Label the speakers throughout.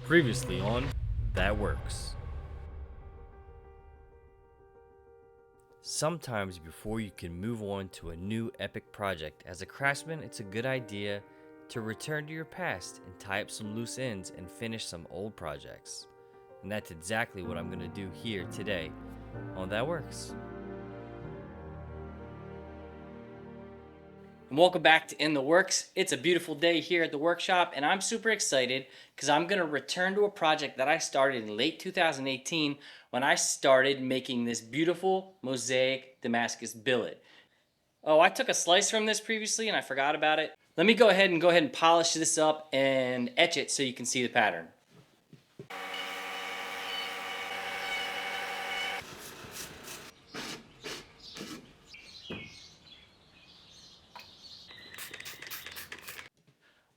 Speaker 1: Previously on That Works. Sometimes before you can move on to a new epic project, as a craftsman, it's a good idea to return to your past and tie up some loose ends and finish some old projects. And that's exactly what I'm going to do here today on That Works.
Speaker 2: And welcome back to In the Works. It's a beautiful day here at the workshop, and I'm super excited because I'm going to return to a project that I started in late 2018 when I started making this beautiful Mosaic Damascus billet. Oh, I took a slice from this previously and I forgot about it. Let me go ahead and polish this up and etch it so you can see the pattern.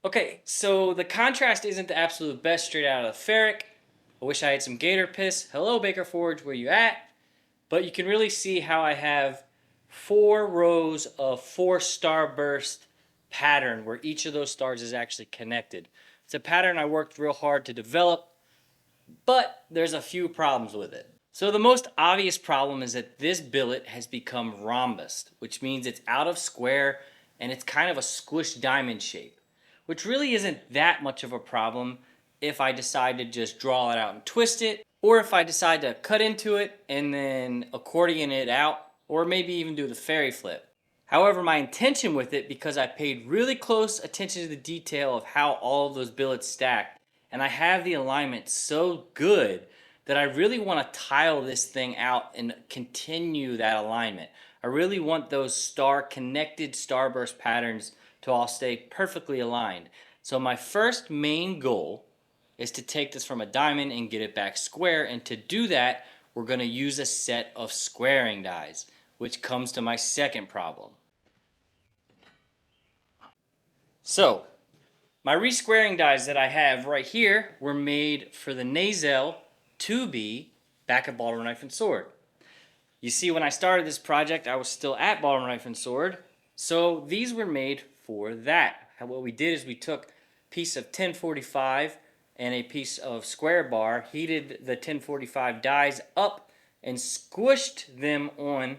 Speaker 2: Okay, so the contrast isn't the absolute best straight out of the ferric. I wish I had some gator piss. Hello, Baker Forge, where you at? But you can really see how I have 4 rows of 4 starburst pattern where each of those stars is actually connected. It's a pattern I worked real hard to develop, but there's a few problems with it. So the most obvious problem is that this billet has become rhombused, which means it's out of square and it's kind of a squished diamond shape, which really isn't that much of a problem if I decide to just draw it out and twist it, or if I decide to cut into it and then accordion it out, or maybe even do the fairy flip. However, my intention with it, because I paid really close attention to the detail of how all of those billets stack, and I have the alignment so good that I really want to tile this thing out and continue that alignment. I really want those connected starburst patterns to all stay perfectly aligned. So my first main goal is to take this from a diamond and get it back square, and to do that we're going to use a set of squaring dies, which comes to my second problem. So my resquaring dies that I have right here were made for the Nazel 2B back at Baltimore Knife and Sword. You see, when I started this project I was still at Baltimore Knife and Sword, so these were made for that. What we did is we took a piece of 1045 and a piece of square bar, heated the 1045 dies up and squished them on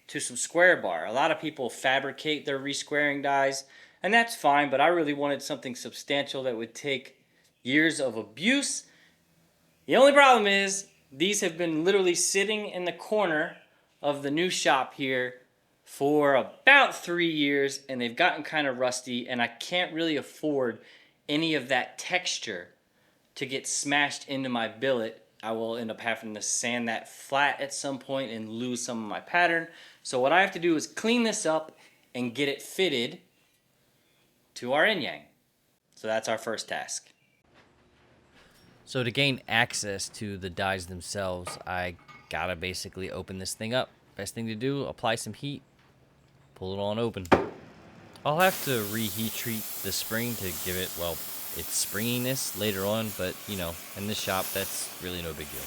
Speaker 2: to some square bar. A lot of people fabricate their resquaring dies, and that's fine, but I really wanted something substantial that would take years of abuse. The only problem is these have been literally sitting in the corner of the new shop here for about 3 years, and they've gotten kind of rusty, and I can't really afford any of that texture to get smashed into my billet. I will end up having to sand that flat at some point and lose some of my pattern. So what I have to do is clean this up and get it fitted to our yin-yang. So that's our first task.
Speaker 1: So to gain access to the dies themselves, I gotta basically open this thing up. Best thing to do, apply some heat, pull it on open. I'll have to reheat treat the spring to give it, well, its springiness later on, but you know, in this shop that's really no big deal.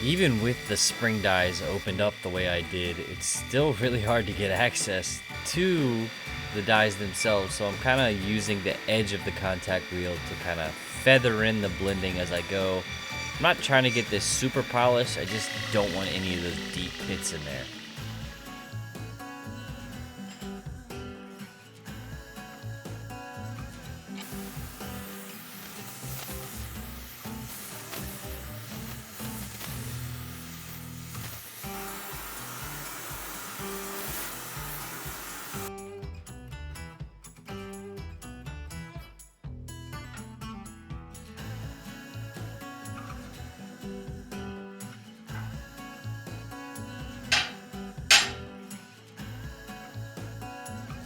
Speaker 1: Even with the spring dies opened up the way I did, it's still really hard to get access to the dies themselves, so I'm kind of using the edge of the contact wheel to kind of feather in the blending as I go. I'm not trying to get this super polished, I just don't want any of those deep pits in there.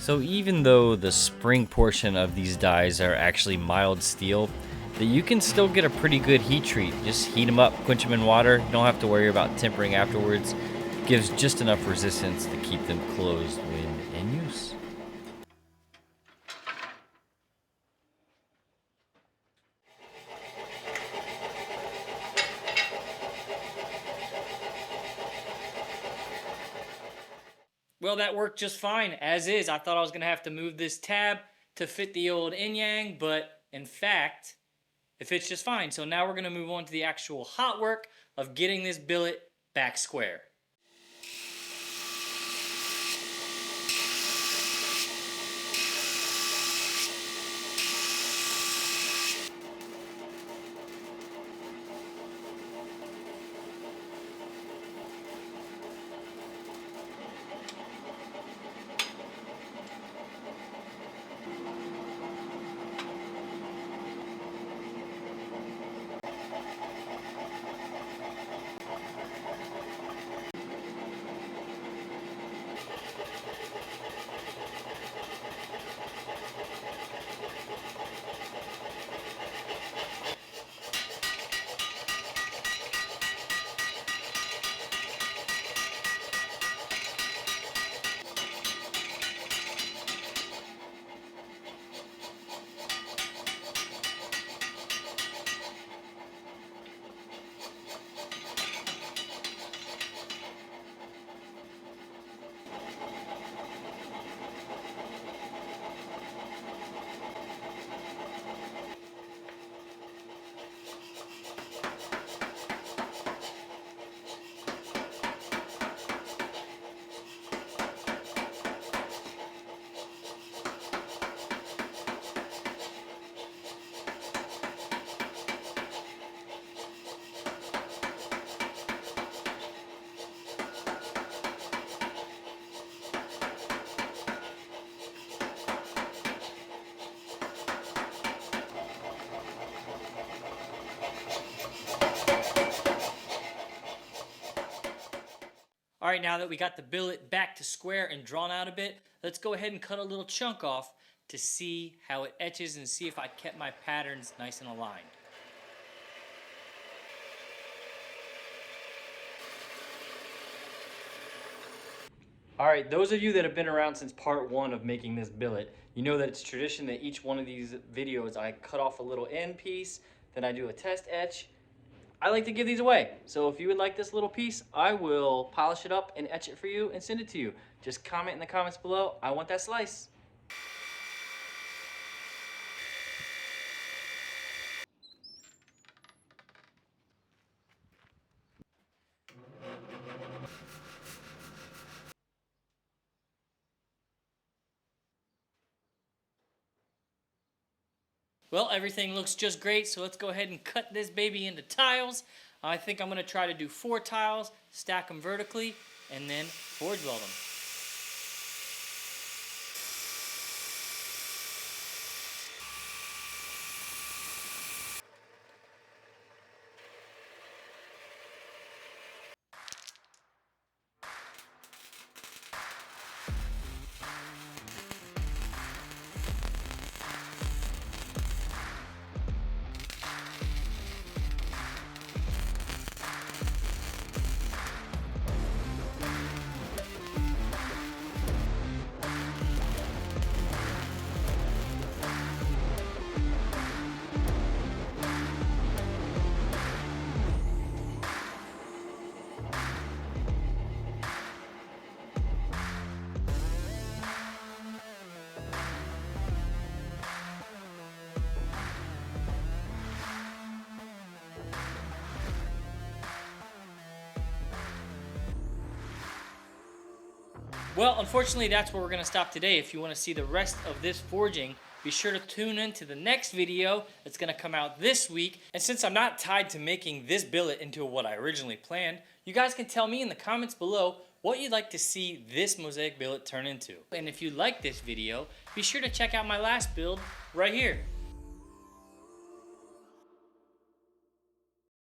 Speaker 1: So even though the spring portion of these dies are actually mild steel, that you can still get a pretty good heat treat. Just heat them up, quench them in water. You don't have to worry about tempering afterwards. Gives just enough resistance to keep them closed when in use.
Speaker 2: Well, that worked just fine as is. I thought I was going to have to move this tab to fit the old yin-yang, but in fact, it fits just fine. So now we're going to move on to the actual hot work of getting this billet back square. All right, now that we got the billet back to square and drawn out a bit, let's go ahead and cut a little chunk off to see how it etches and see if I kept my patterns nice and aligned. All right, those of you that have been around since part one of making this billet, you know that it's tradition that each one of these videos I cut off a little end piece, then I do a test etch. I like to give these away. So if you would like this little piece, I will polish it up and etch it for you and send it to you. Just comment in the comments below, I want that slice. Well, everything looks just great, so let's go ahead and cut this baby into tiles. I think I'm going to try to do 4 tiles, stack them vertically, and then forge weld them. Well, unfortunately, that's where we're going to stop today. If you want to see the rest of this forging, be sure to tune in to the next video that's going to come out this week. And since I'm not tied to making this billet into what I originally planned, you guys can tell me in the comments below what you'd like to see this mosaic billet turn into. And if you like this video, be sure to check out my last build right here.